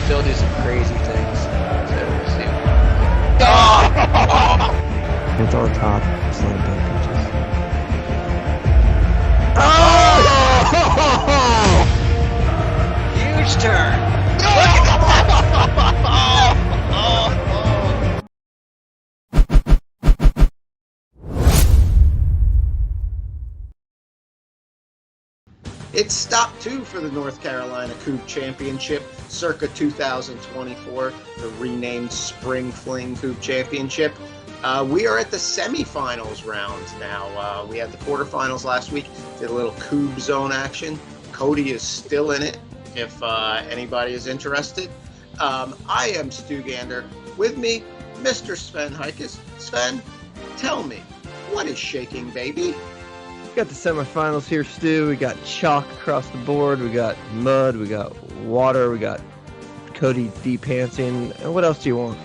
still do some crazy things. So we'll see. It's on top. Slam dunk pitches. Huge turn. It's stop 2 for the North Carolina Kubb Championship, circa 2024, the renamed Spring Fling Kubb Championship. We are at the semifinals round now. We had the quarterfinals last week, did a little Kubb zone action. Cody is still in it, if anybody is interested. I am Stu Gander. With me, Mr. Sven Heikus. Sven, tell me, what is shaking, baby? We got the semifinals here, Stu. We got chalk across the board. We got mud. We got water. We got Cody de-pantsing. And what else do you want?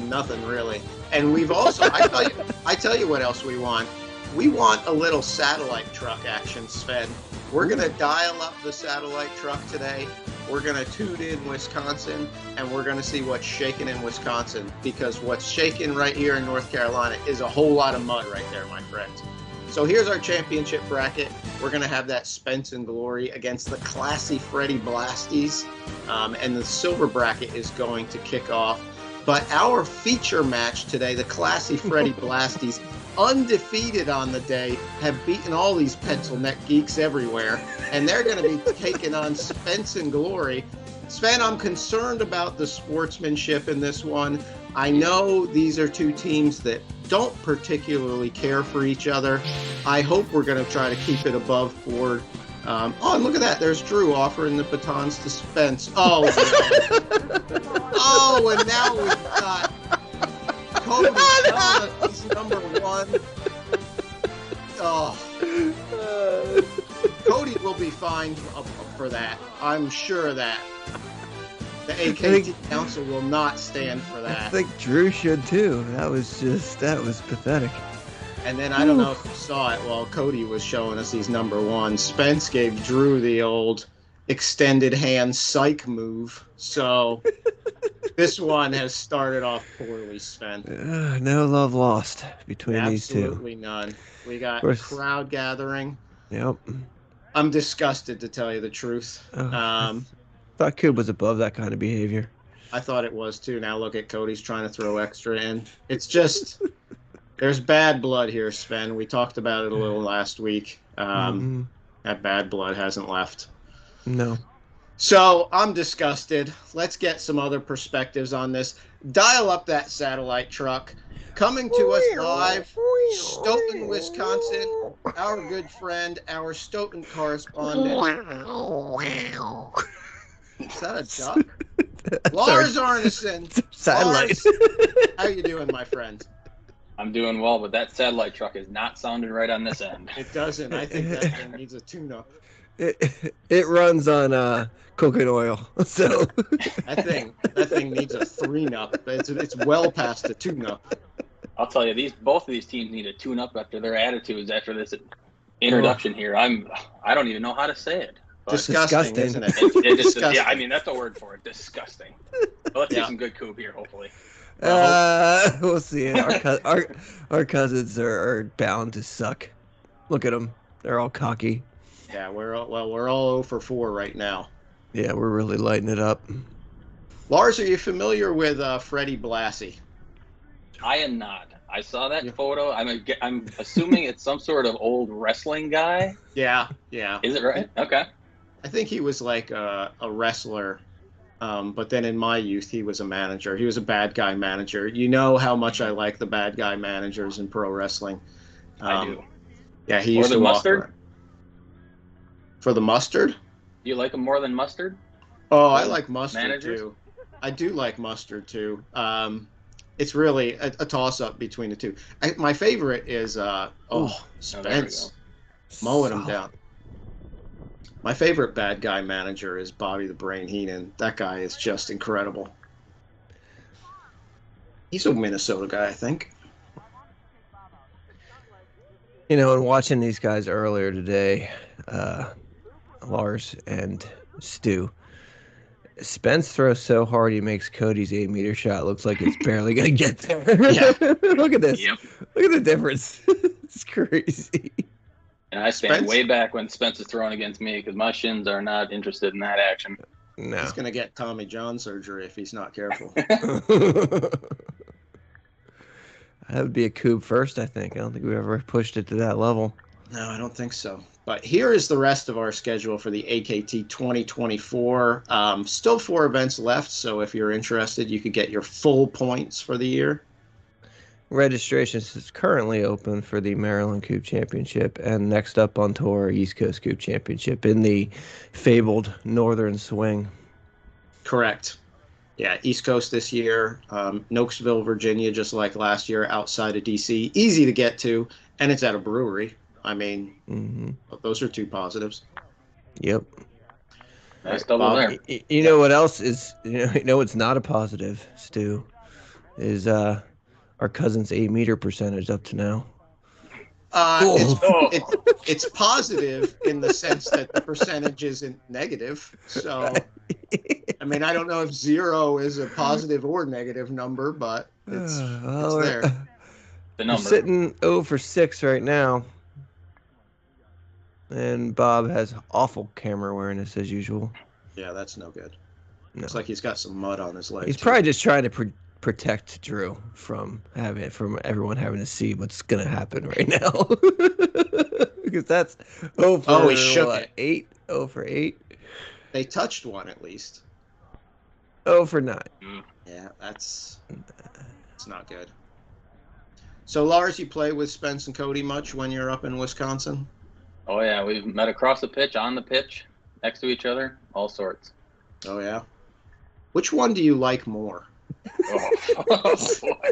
Nothing really. And we've also, I tell you what else we want. We want a little satellite truck action, Sven. We're going to dial up the satellite truck today. We're going to tune in Wisconsin, and we're going to see what's shaking in Wisconsin, because what's shaking right here in North Carolina is a whole lot of mud right there, my friends. So here's our championship bracket. We're going to have that Spence and Glori against the Classy Freddie Blasties, and the silver bracket is going to kick off. But our feature match today, the Classy Freddie Blasties, undefeated on the day, have beaten all these pencil neck geeks everywhere, and they're going to be taking on Spence and Glori. Sven, I'm concerned about the sportsmanship in this one. I know these are two teams that don't particularly care for each other. I hope we're going to try to keep it above board. Oh, and look at that. There's Drew offering the batons to Spence. Oh, no. Oh, and now we've got Cody telling us he's number one. Oh. Cody will be fined for that. I'm sure of that. The AKT Council will not stand for that. I think Drew should too. That was pathetic. And then I don't know if you saw it while Cody was showing us he's number one. Spence gave Drew the old extended hand psych move. So this one has started off poorly, Sven. No love lost between these two. Absolutely none. We got a crowd gathering. Yep. I'm disgusted, to tell you the truth. Thought Kubb was above that kind of behavior. I thought it was too. Now look at Cody's trying to throw extra in. It's just, there's bad blood here, Sven. We talked about it a little last week. That bad blood hasn't left. No. So I'm disgusted. Let's get some other perspectives on this. Dial up that satellite truck. Coming to us live, Stoughton, Wisconsin, our good friend, our Stoughton correspondent. Is that a duck? Lars Arneson. Satellite. Lars, how you doing, my friend? I'm doing well, but that satellite truck is not sounding right on this end. It doesn't. I think that thing needs a tune-up. It runs on coconut oil, so that thing needs a 3-nup. It's well past a 2-nup. I'll tell you, both of these teams need a tune-up after their attitudes after this introduction here. I don't even know how to say it. Disgusting, isn't it? Yeah, I mean, that's a word for it. Disgusting. But let's see some good Kubb here, hopefully. We'll see. Our cousins are bound to suck. Look at them; they're all cocky. Yeah, we're all 0 for 4 right now. Yeah, we're really lighting it up. Lars, are you familiar with Freddie Blassie? I am not. I saw that photo. I'm assuming it's some sort of old wrestling guy. Yeah. Is it right? Okay. I think he was like a wrestler, but then in my youth he was a manager. He was a bad guy manager. You know how much I like the bad guy managers in pro wrestling. I do. Yeah, he used to walk mustard. Around. For the mustard? Do you like him more than mustard? Oh, I like mustard managers? too. I do like mustard too. It's really a toss-up between the two. My favorite is Spence mowing him down. My favorite bad guy manager is Bobby the Brain Heenan. That guy is just incredible. He's a Minnesota guy, I think. You know, and watching these guys earlier today, Lars and Stu, Spence throws so hard he makes Cody's 8-meter shot looks like it's barely gonna get there. Yeah. Look at this. Yep. Look at the difference. It's crazy. And I stand Spence- way back when Spence is throwing against me because my shins are not interested in that action. No. He's gonna get Tommy John surgery if he's not careful. That would be a Kubb first, I think. I don't think we've ever pushed it to that level. No, I don't think so. But here is the rest of our schedule for the AKT 2024. Still 4 events left, so if you're interested, you could get your full points for the year. Registration is currently open for the Maryland Kubb Championship, and next up on tour, East Coast Kubb Championship in the fabled Northern Swing. Correct. Yeah, East Coast this year. Nokesville, Virginia, just like last year, outside of D.C. Easy to get to, and it's at a brewery. I mean, those are 2 positives. Yep. Nice double Bob, there. You know what else is? You know what's not a positive, Stu, is our cousin's 8-meter percentage up to now. It's positive in the sense that the percentage isn't negative. So, I mean, I don't know if 0 is a positive or negative number, but it's there. The We're number. sitting 0 for 6 right now. And Bob has awful camera awareness as usual. Yeah, that's no good. No. Looks like he's got some mud on his leg. He's too. probably just trying to protect Drew from everyone having to see what's gonna happen right now. Because that's 0 for he shook what, it. 8? 0 for 8? They touched one at least. 0 for 9. Yeah, it's not good. So, Lars, you play with Spence and Cody much when you're up in Wisconsin? Oh, yeah. We've met across the pitch, on the pitch, next to each other, all sorts. Oh, yeah? Which one do you like more? Oh, boy.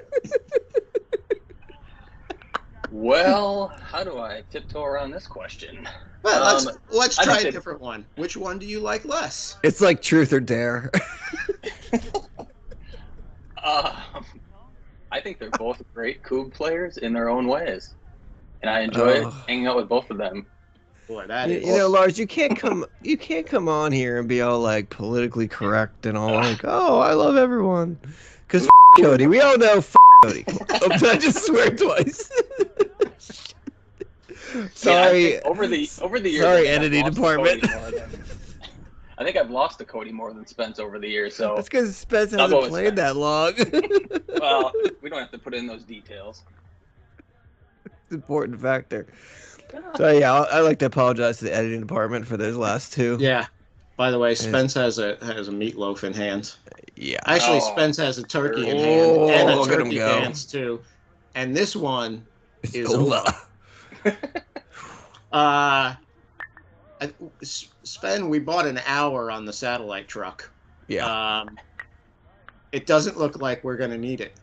Well, how do I tiptoe around this question? Well, let's I try think a that- different one. Which one do you like less? It's like truth or dare. I think they're both great Kubb players in their own ways. And I enjoy hanging out with both of them. Boy, that You is. know, Lars, you can't come on here and be all like politically correct and all like, oh, I love everyone, because Cody. We all know Cody. Oops, I just swear twice. Sorry. Yeah, over the years. Sorry, I think I've editing lost to department. Cody more than- I think I've lost to Cody more than Spence over the years. So That's because Spence I'll go hasn't with played that long. well, we don't have to put in those details. It's an important factor. So yeah, I like to apologize to the editing department for those last 2. Yeah. By the way, Spence has a meatloaf in hand. Yeah. Actually, Oh. Spence has a turkey in Oh, hand and a look at him turkey go. pants too. And this one is Ola. Sven, we bought an hour on the satellite truck. Yeah. It doesn't look like we're going to need it.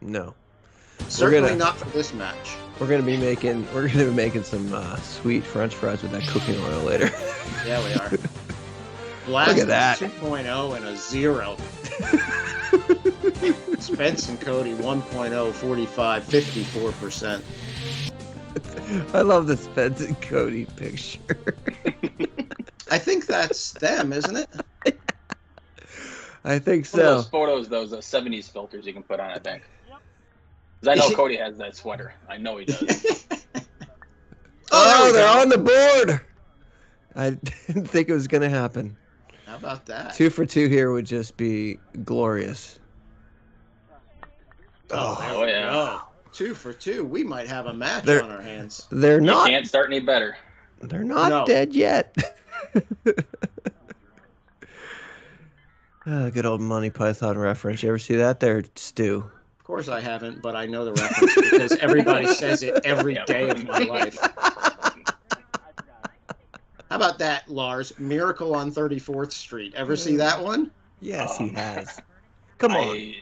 No. Certainly not for this match. We're gonna be making some sweet French fries with that cooking oil later. Yeah, we are. Look at that. 2.0 and a 0. Spence and Cody 1.0, 45, 54%. I love the Spence and Cody picture. I think that's them, isn't it? I think One of so. those photos, those 70s filters you can put on, I think. 'Cause I know Cody has that sweater. I know he does. Oh, they're go. on the board. I didn't think it was gonna happen. How about that? 2 for 2 here would just be glorious. Oh, yeah. go. 2 for 2. We might have a match They're- on our hands. They're You not. can't start any better. They're not No. dead yet. Good old Monty Python reference. You ever see that there, Stu? Of course I haven't, but I know the reference because everybody says it every Yeah. day of my life. How about that, Lars? Miracle on 34th Street. Ever see that one? Yes, he has. Come on.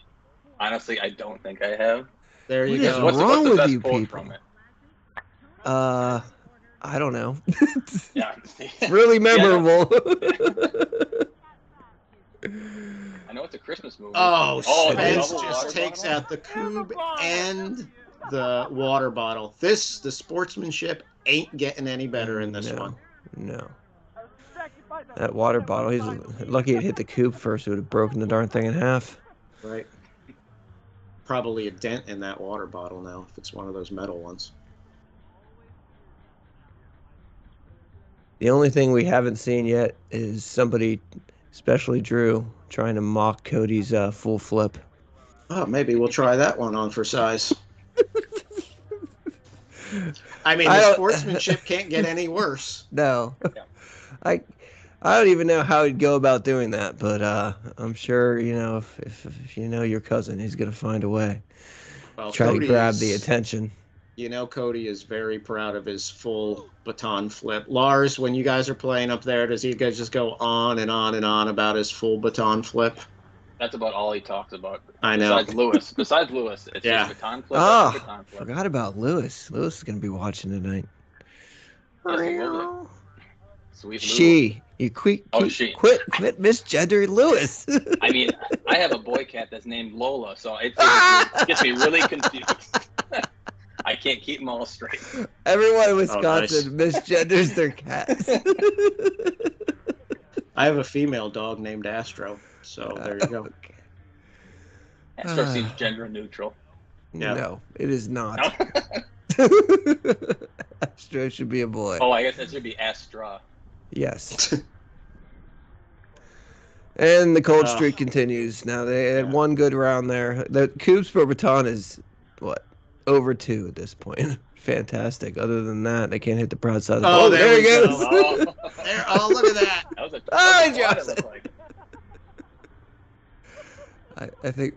Honestly, I don't think I have. There you What is go. What's wrong the with best you quote people? from it? I don't know. Yeah. It's really memorable. I know it's a Christmas movie. Oh, the Spence double just water takes bottle? out the Kubb and the water bottle. The sportsmanship ain't getting any better in this no, one. No. That water bottle, he's lucky it hit the coop first. It would have broken the darn thing in half. Right. Probably a dent in that water bottle now, if it's one of those metal ones. The only thing we haven't seen yet is somebody, especially Drew, trying to mock Cody's full flip. Oh, maybe we'll try that one on for size. I mean, the sportsmanship can't get any worse. No. I don't even know how he'd go about doing that, but I'm sure, if you know your cousin, he's going to find a way. Well, Try Cody to grab the attention. You know, Cody is very proud of his full baton flip. Lars, when you guys are playing up there, does he guys just go on and on and on about his full baton flip? That's about all he talks about. I know. Besides Lewis, it's just baton flip. Oh, baton flip. Forgot about Lewis. Lewis is going to be watching tonight. Yes, Sweet She. You quit misgendering Lewis. I mean, I have a boy cat that's named Lola, so it gets me really confused. I can't keep them all straight. Everyone in Wisconsin misgenders their cats. I have a female dog named Astro, so there you go. Okay. Astro seems gender neutral. No, it is not. Astro should be a boy. Oh, I guess that should be Astra. Yes. And the cold streak continues. Now they had one good round there. The Coups per baton is over 2 at this point. Fantastic. Other than that, they can't hit the broadside. Oh, there he goes. Oh, look at that. That was a Like. I think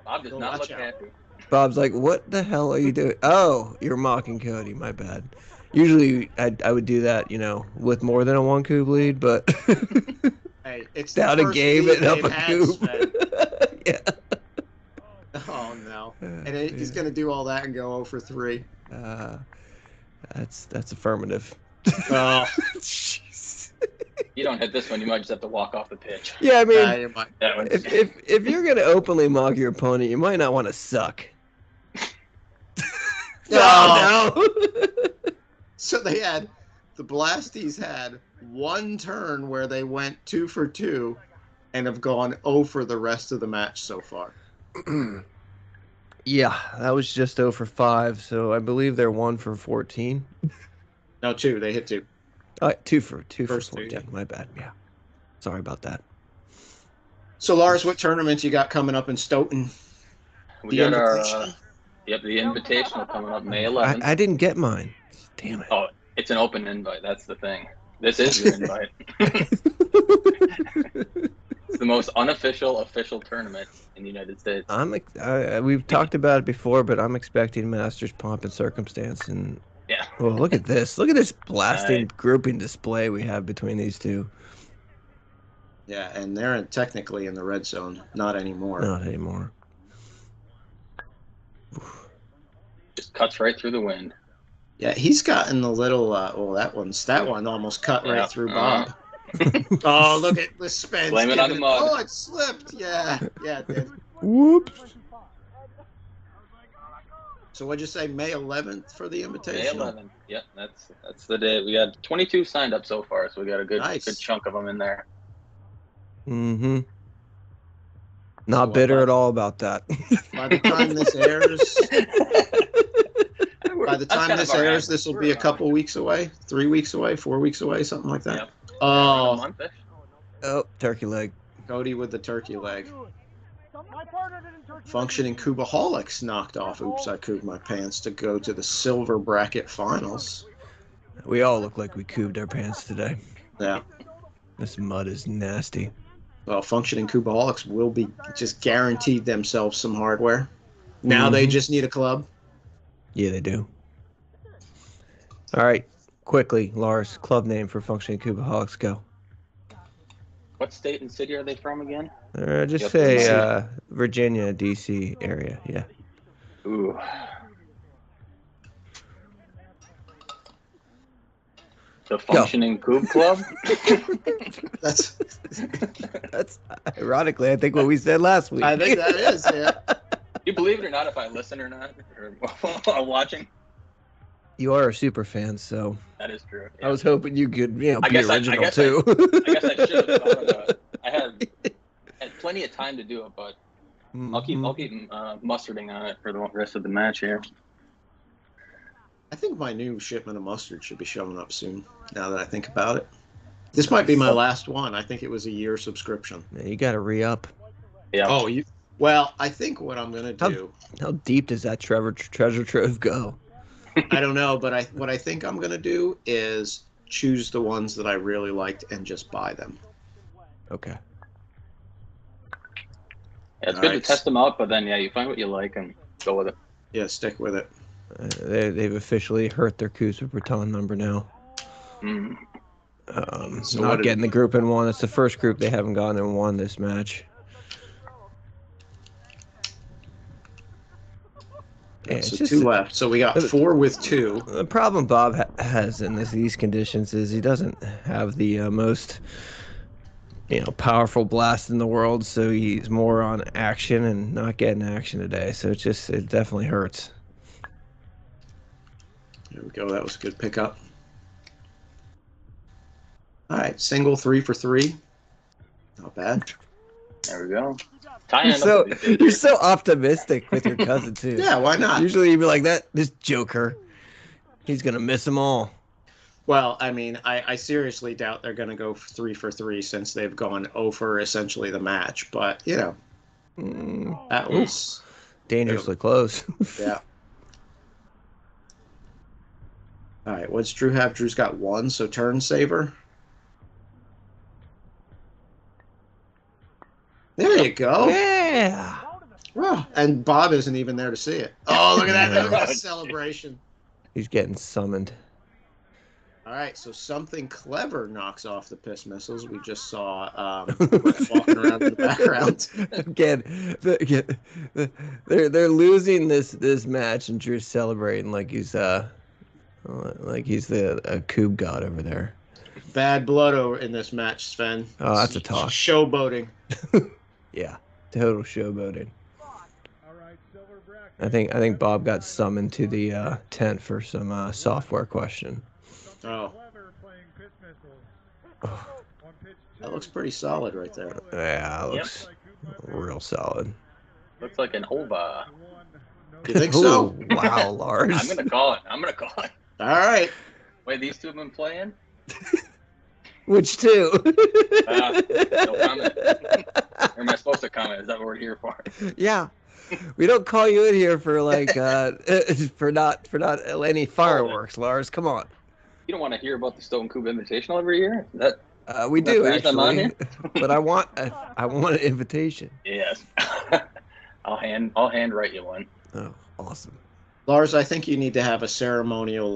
Bob does not look happy. Bob's like, what the hell are you doing? Oh, you're mocking Cody. My bad. Usually I would do that, with more than a 1 coup lead, but hey, it's down a game and up a coup. Yeah. Oh no! And he's gonna do all that and go 0 for 3. That's affirmative. Oh, jeez. You don't hit this one, you might just have to walk off the pitch. Yeah, I mean, if you're gonna openly mock your opponent, you might not want to suck. No. So the Blasties had one turn where they went 2 for 2 and have gone 0 for the rest of the match so far. Yeah, that was just 0 for 5, so I believe they're 1 for 14. No, 2. They hit 2. 2 for 14. 2, yeah. My bad. Yeah. Sorry about that. So Lars, what tournaments you got coming up in Stoughton? We got the Invitational coming up May 11th. I didn't get mine. Damn it. Oh, it's an open invite. That's the thing. This is your invite. It's the most unofficial official tournament in the United States. We've talked about it before, but I'm expecting Masters pomp and circumstance. And yeah. Well, look at this. Look at this blasting grouping display we have between these two. Yeah, and they're technically in the red zone. Not anymore. Not anymore. Just cuts right through the wind. Yeah, he's gotten the little. That one almost cut right through Bob. Oh, look at the Spence. Blame it on the mud. Oh, it slipped. Yeah, it did. Whoops. So what'd you say, May 11th for the invitation? May 11th. Yep, that's the day. We got 22 signed up so far, so we got a good chunk of them in there. Mm-hmm. Not bitter at all about that. By the time this airs, this will be a couple weeks away, 3 weeks away, 4 weeks away, something like that. Yep. Oh, turkey leg. Cody with the turkey leg. Functioning Kubaholics knocked off Oops, I Cooped My Pants to go to the silver bracket finals. We all look like we cooped our pants today. Yeah. This mud is nasty. Well, Functioning Kubaholics will be just guaranteed themselves some hardware. Now they just need a club. Yeah, they do. All right. Quickly, Lars, club name for Functioning Kubaholics, go. What state and city are they from again? Just say Virginia, D.C. area, yeah. Ooh. The Functioning Kubb Club? That's ironically, I think what we said last week. I think that is, yeah. You believe it or not, if I listen or not, or while watching? You are a super fan, so That is true. I was hoping you could, be I guess original I too. guess I should have thought of it. I had plenty of time to do it, but I'll keep mustarding on it for the rest of the match here. I think my new shipment of mustard should be showing up soon, now that I think about it. This might be my last one. I think it was a year subscription. Man, you got to re-up. Yeah. Oh, well, I think what I'm going to do... How deep does that treasure trove go? I don't know, but what I think I'm going to do is choose the ones that I really liked and just buy them. Okay. Yeah, it's good to test them out, but then, you find what you like and go with it. Yeah, stick with it. They've officially hurt their Coups Breton number now. So not getting the group in one. It's the first group they haven't gone in one this match. Yeah, so 2 left. So we got 4 with 2. The problem Bob has in these conditions is he doesn't have the most powerful blast in the world, so he's more on action and not getting action today. So it definitely hurts. There we go. That was a good pickup. All right, single 3 for 3. Not bad. There we go. You're so optimistic with your cousin too. Yeah, why not? Usually you'd be like that. This joker, he's gonna miss them all. Well, I mean, I seriously doubt they're gonna go 3 for 3 since they've gone over essentially the match. But that was dangerously close. Yeah. All right, what's Drew have? Drew's got 1, so turn saver. There you go. Yeah. Well, and Bob isn't even there to see it. Oh, look at that. Look at that celebration. He's getting summoned. All right, so something clever knocks off the piss missiles. We just saw walking around in the background. Again, they're losing this match, and Drew's celebrating like he's the Kubb god over there. Bad blood over in this match, Sven. Oh, that's a talk. Showboating. Yeah, total showboating. I think Bob got summoned to the tent for some software question. Oh. That looks pretty solid right there. Yeah, it looks real solid. Looks like an ova. You think so? Ooh, wow, Lars. I'm gonna call it. All right. Wait, these two have been playing? Which two? No comment. Or am I supposed to comment? Is that what we're here for? Yeah. We don't call you in here for for not any fireworks, Lars. Come on. You don't want to hear about the Stone Kubb Invitational every year? We do That's I'm on actually, but I want an invitation. Yes. I'll hand write you one. Oh, awesome. Lars, I think you need to have a ceremonial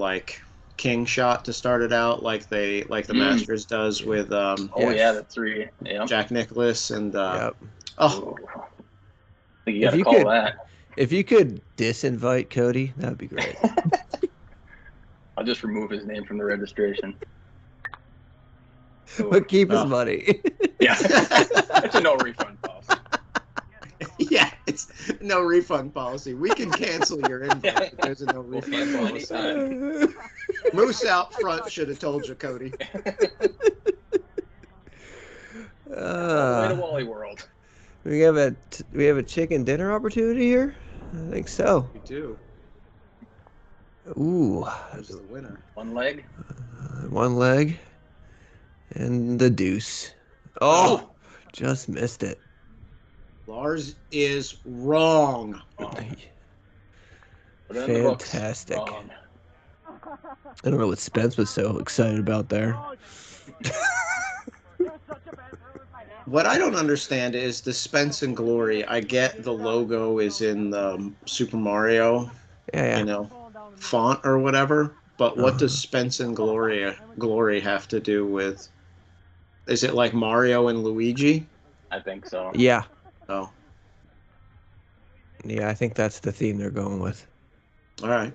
king shot to start it out, like the Masters does with the 3. Yeah. Jack Nicklaus and Yep. oh. I think you got to call that. If you could disinvite Cody, that would be great. I'll just remove his name from the registration. But keep his money. Yeah. It's a no refund policy. Yeah, it's no refund policy. We can cancel your invite. There's a no refund policy. Moose out front should have told you, Cody. Way to Wally World. We have a chicken dinner opportunity here. I think so. We do. Ooh, Who's the winner? One leg. One leg, and the deuce. Oh, just missed it. Lars is wrong. Fantastic. I don't know what Spence was so excited about there. What I don't understand is the Spence and Glori. I get the logo is in the Super Mario, font or whatever. But what does Spence and Glori have to do with? Is it like Mario and Luigi? I think so. Yeah. Oh. Yeah, I think that's the theme they're going with. All right.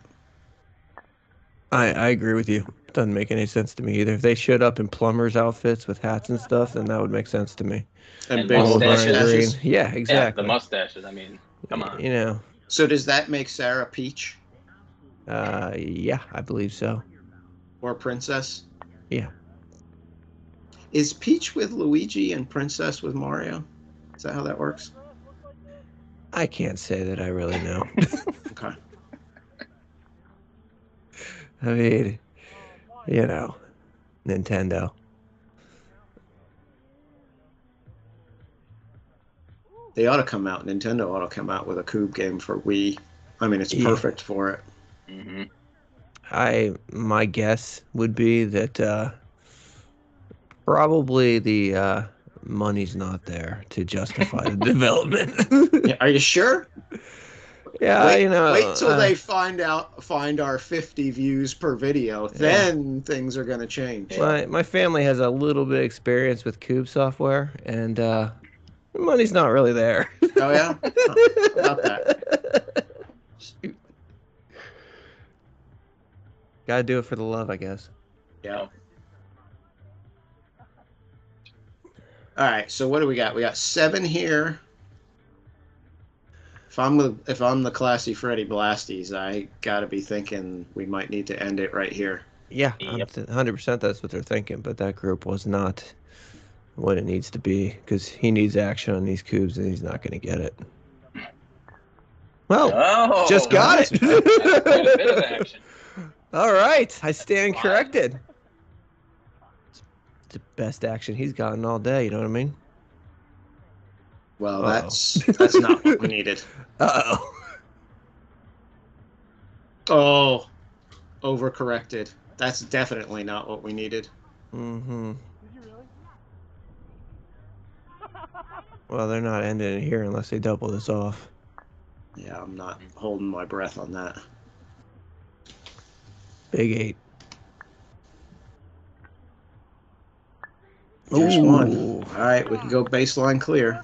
I agree with you. Doesn't make any sense to me either. If they showed up in plumbers' outfits with hats and stuff, then that would make sense to me. And big mustaches. Yeah, exactly. Yeah, the mustaches. I mean, come on. So does that make Sarah Peach? Yeah, I believe so. Or Princess? Yeah. Is Peach with Luigi and Princess with Mario? Is that how that works? I can't say that I really know. Okay. I mean, you know, Nintendo. They ought to come out. Nintendo ought to come out with a Kubb game for Wii. I mean, it's perfect for it. Mm-hmm. My guess would be that probably the money's not there to justify the development. Yeah, are you sure? Yeah, Wait till they find our 50 views per video. Then things are gonna change. My family has a little bit of experience with Kubb software, and the money's not really there. Oh yeah, how about that? Shoot. Gotta do it for the love, I guess. Yeah. All right. So what do we got? We got 7 here. If I'm the Classy Freddie Blasties, I gotta be thinking we might need to end it right here. Yeah, Yep. 100% that's what they're thinking, but that group was not what it needs to be because he needs action on these Kubbs and he's not going to get it. Well, Oh, just got it. Quite a bit of action. All right, I stand corrected. It's the best action he's gotten all day, you know what I mean? Well, that's not what we needed. Uh-oh. Oh, overcorrected. That's definitely not what we needed. Mm-hmm. Well, they're not ending it here unless they double this off. Yeah, I'm not holding my breath on that. Big 8. There's Ooh. one. All right, we can go baseline clear.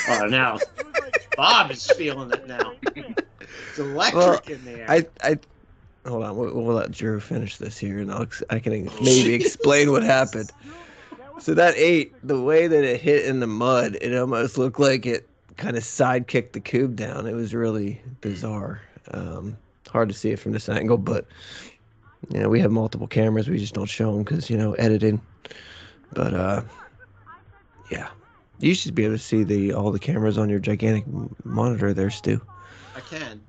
Oh, now Bob is feeling it now. It's electric in there. I hold on. We'll let Drew finish this here, and I can maybe explain what happened. So that 8, the way that it hit in the mud, it almost looked like it kind of sidekicked the Kubb down. It was really bizarre. Hard to see it from this angle, but we have multiple cameras. We just don't show them because editing. But yeah, you should be able to see all the cameras on your gigantic monitor there, Stu. I can.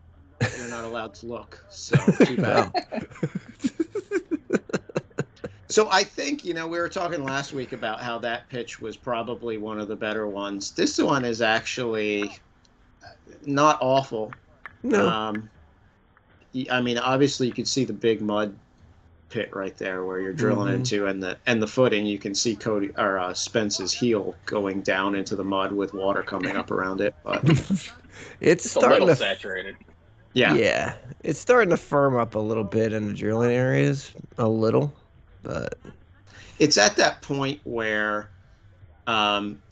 You're not allowed to look, so too bad. So I think, we were talking last week about how that pitch was probably one of the better ones. This one is actually not awful. No. I mean, obviously you can see the big mud pit right there where you're drilling into, and the footing, you can see Spence's heel going down into the mud with water coming up around it. But it's a starting little to saturated. Yeah, it's starting to firm up a little bit in the drilling areas, a little, but it's at that point where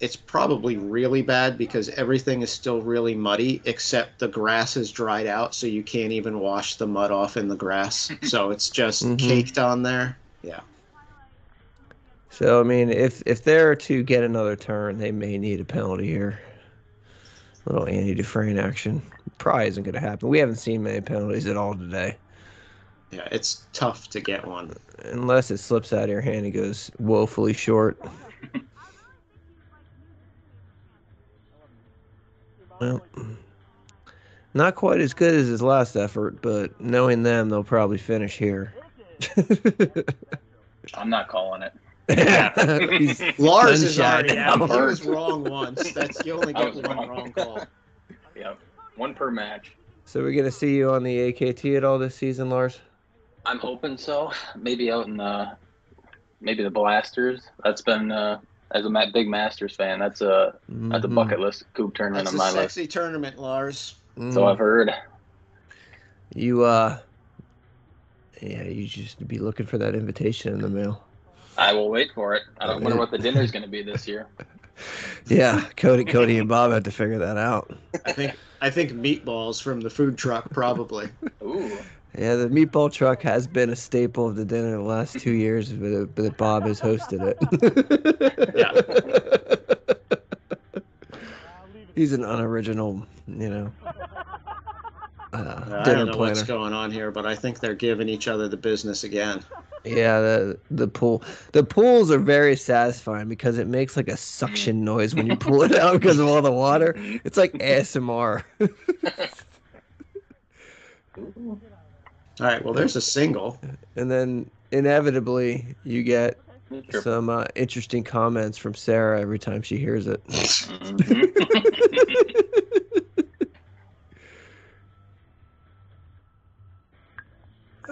it's probably really bad because everything is still really muddy except the grass has dried out, so you can't even wash the mud off in the grass. So it's just caked on there. Yeah. So I mean, if they're to get another turn, they may need a penalty here. A little Andy Dufresne action. Probably isn't going to happen. We haven't seen many penalties at all today. Yeah, it's tough to get one. Unless it slips out of your hand and goes woefully short. Well, not quite as good as his last effort, but knowing them, they'll probably finish here. I'm not calling it. Lars is already now. out. He was wrong once. You only get one wrong call. Yep, one per match. So we're gonna see you on the AKT at all this season, Lars? I'm hoping so. Maybe out in maybe the Blasters. That's been as a big Masters fan. That's a bucket list Kubb tournament That's on my a list. sexy tournament, Lars. So I've heard. You you just be looking for that invitation in the mail. I will wait for it. I wonder what the dinner's going to be this year. Yeah, Cody and Bob had to figure that out. I think meatballs from the food truck probably. Ooh. Yeah, the meatball truck has been a staple of the dinner the last 2 years, but Bob has hosted it. Yeah. He's an unoriginal, I dinner don't know what's planner. going on here, but I think they're giving each other the business again. Yeah, the pools are very satisfying because it makes like a suction noise when you pull it out because of all the water. It's like ASMR. All right, well, there's a single. And then inevitably you get some interesting comments from Sarah every time she hears it.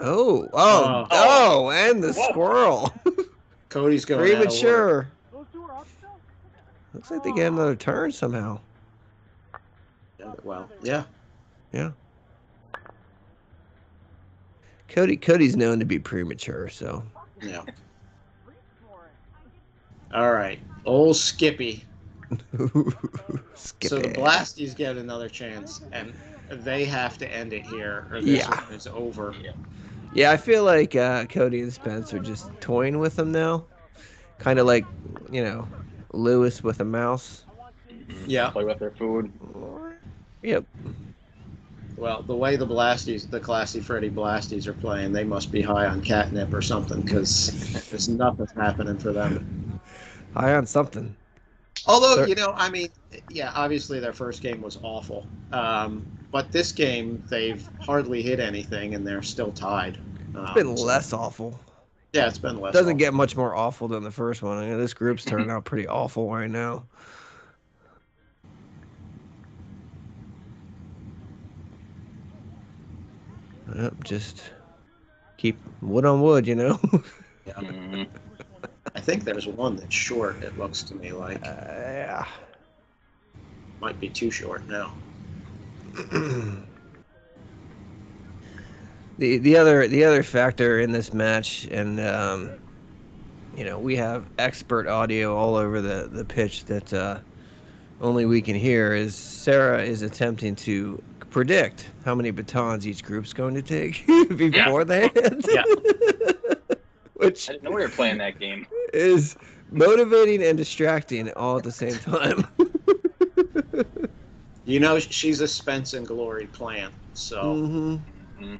Oh, and the squirrel. Cody's going out of order. Premature. Looks like they get another turn somehow. Well, yeah. Yeah. Cody's known to be premature, so. Yeah. All right. Old Skippy. Skippy. So the Blasties get another chance, and they have to end it here, or this one is over. Yeah, I feel like Cody and Spence are just toying with them now. Kind of like, Lewis with a mouse. Yeah. Play with their food. Yep. Well, the way the Classy Freddie Blasties are playing, they must be high on catnip or something, because there's nothing happening for them. High on something. Although, obviously their first game was awful. But this game, they've hardly hit anything, and they're still tied. It's been less awful. Yeah, it's been less Doesn't awful. get much more awful than the first one. I mean, this group's turning out pretty awful right now. Yep, just keep wood on wood, Yeah. I think there's one that's short, it looks to me like. Yeah. Might be too short now. The other factor in this match, and we have expert audio all over the pitch that only we can hear, is Sarah is attempting to predict how many batons each group's going to take before they hit. Yeah. Which I didn't know we were playing that game. Is motivating and distracting all at the same time. She's a Spence and Glori plant. So, Mm-hmm.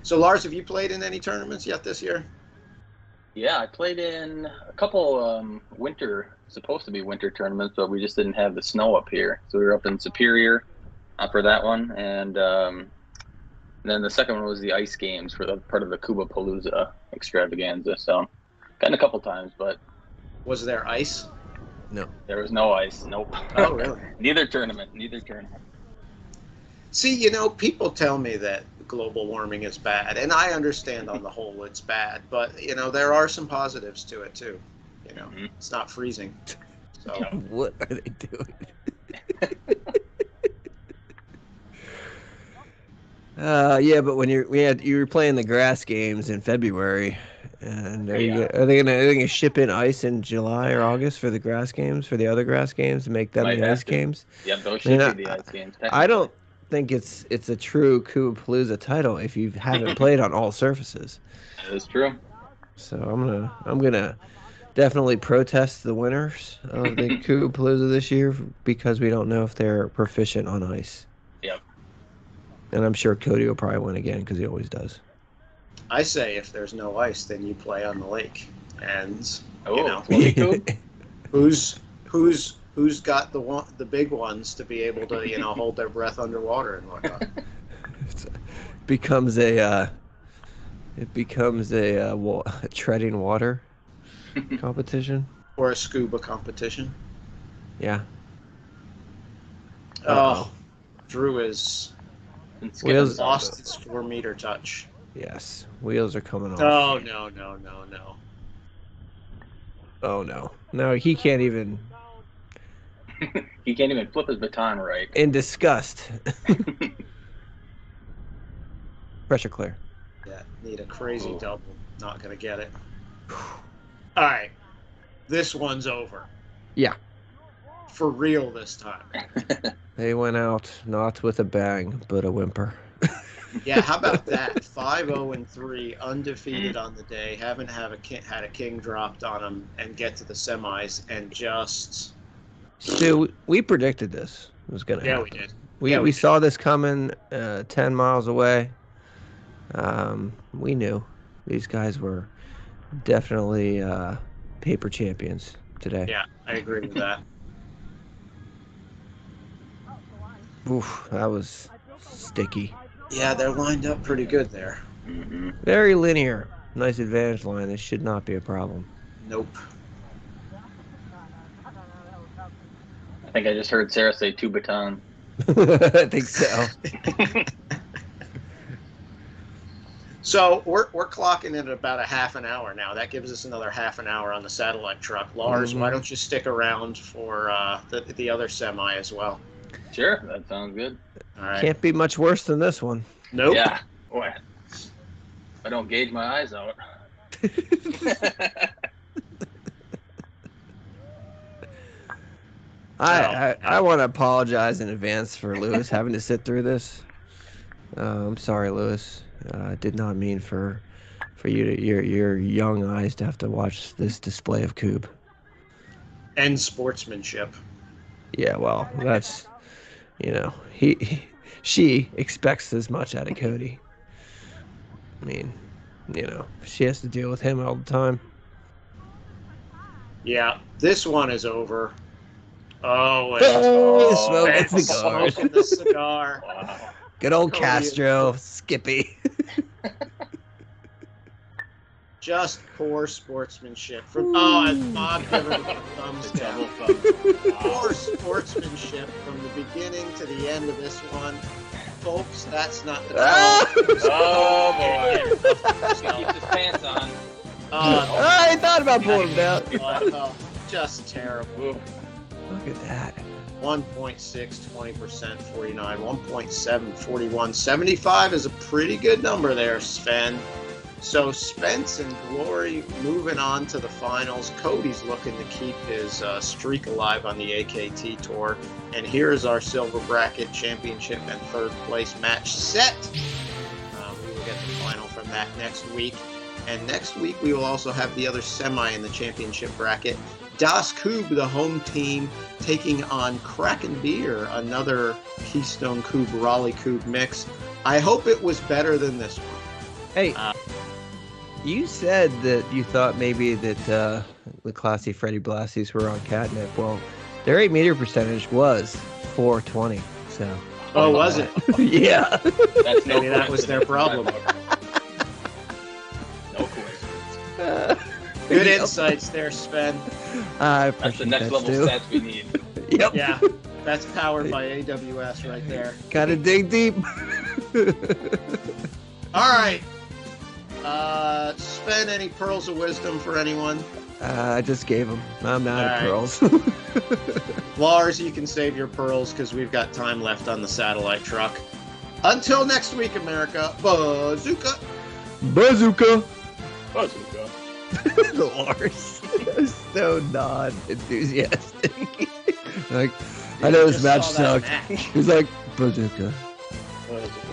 So Lars, have you played in any tournaments yet this year? Yeah, I played in a couple supposed to be winter tournaments, but we just didn't have the snow up here. So we were up in Superior for that one, and then the second one was the ice games for the part of the Kubb Palooza extravaganza. So gotten a couple times, but was there ice? No, there was no ice. Nope. Oh, really? Neither tournament. See, people tell me that global warming is bad, and I understand on the whole it's bad, but there are some positives to it too. It's not freezing. So what are they doing? Yeah, but when you were playing the grass games in February, and are they gonna ship in ice in July or August for the grass games, for the other grass games, to make them the ice games? Yep, those should be the ice games. I don't think it's a true Kubb Palooza title if you haven't played on all surfaces. That is true. So I'm gonna definitely protest the winners of the Kubb Palooza this year because we don't know if they're proficient on ice. Yep. And I'm sure Cody will probably win again because he always does. I say if there's no ice, then you play on the lake, and who's got the big ones to be able to hold their breath underwater and whatnot. It becomes a treading water competition Or a scuba competition. Yeah. Oh, Drew is lost his 4-meter touch. Yes, wheels are coming off. Oh no. Oh no, he can't even. He can't even flip his baton right. In disgust. Pressure clear. Yeah, need a crazy double. Not gonna get it. All right, this one's over. Yeah. For real this time. They went out not with a bang, but a whimper. Yeah, how about that? 5-0-3, undefeated on the day. Haven't had a king dropped on them, and get to the semis and just. Dude, we predicted this was gonna happen. Yeah, we did. We saw this coming 10 miles away. We knew these guys were definitely paper champions today. Yeah, I agree with that. Oof, that was sticky. Yeah, they're lined up pretty good there. Mm-hmm. Very linear. Nice advantage line. This should not be a problem. Nope. I think I just heard Sarah say two baton. I think so. So we're clocking in at about a half an hour now. That gives us another half an hour on the satellite truck. Lars, why don't you stick around for the other semi as well? Sure, that sounds good. All right. Can't be much worse than this one. Nope. Yeah. Boy, I don't gauge my eyes out. I want to apologize in advance for Lewis having to sit through this. I'm sorry, Lewis. Did not mean for you to your young eyes to have to watch this display of Kubb. And sportsmanship. Yeah, well, that's she expects as much out of Cody. I mean, she has to deal with him all the time. Yeah, this one is over. Oh, Smoking cigars. Smoking the cigar. Wow. Good old Cody Castro, Skippy. Just poor sportsmanship. And Bob giving him a thumbs down. Poor sportsmanship from the beginning to the end of this one. Folks, that's not the Oh boy. Keep his pants on. I thought about pulling him down. Just terrible. Look at that. 1.6, 20%, 49. 1.7, 41. 75 is a pretty good number there, Sven. So Spence and Glori moving on to the finals. Cody's looking to keep his streak alive on the AKT Tour. And here's our silver bracket championship and third place match set. We will get the final from that next week. And next week we will also have the other semi in the championship bracket. Das Kubb, the home team, taking on Kraken Beer, another Keystone Kubb, Raleigh Kubb mix. I hope it was better than this one. Hey, you said that you thought maybe that the Classy Freddie Blasties were on catnip. Well, their 8-meter percentage was 420. So. Oh, was it? Yeah. That's Maybe that was their problem. No coincidence. Good insights there, Sven. I That's the appreciate next that, level Stu. stats we need. Yep. Yeah, that's powered by AWS right there. Gotta dig deep. All right. Sven, any pearls of wisdom for anyone? I just gave them. I'm not at pearls. Lars, you can save your pearls because we've got time left on the satellite truck. Until next week, America. Bazooka. Bazooka. Bazooka. Lars. So non-enthusiastic. Like, I know this Just match saw that sucked. match. He's like, bazooka. Bazooka.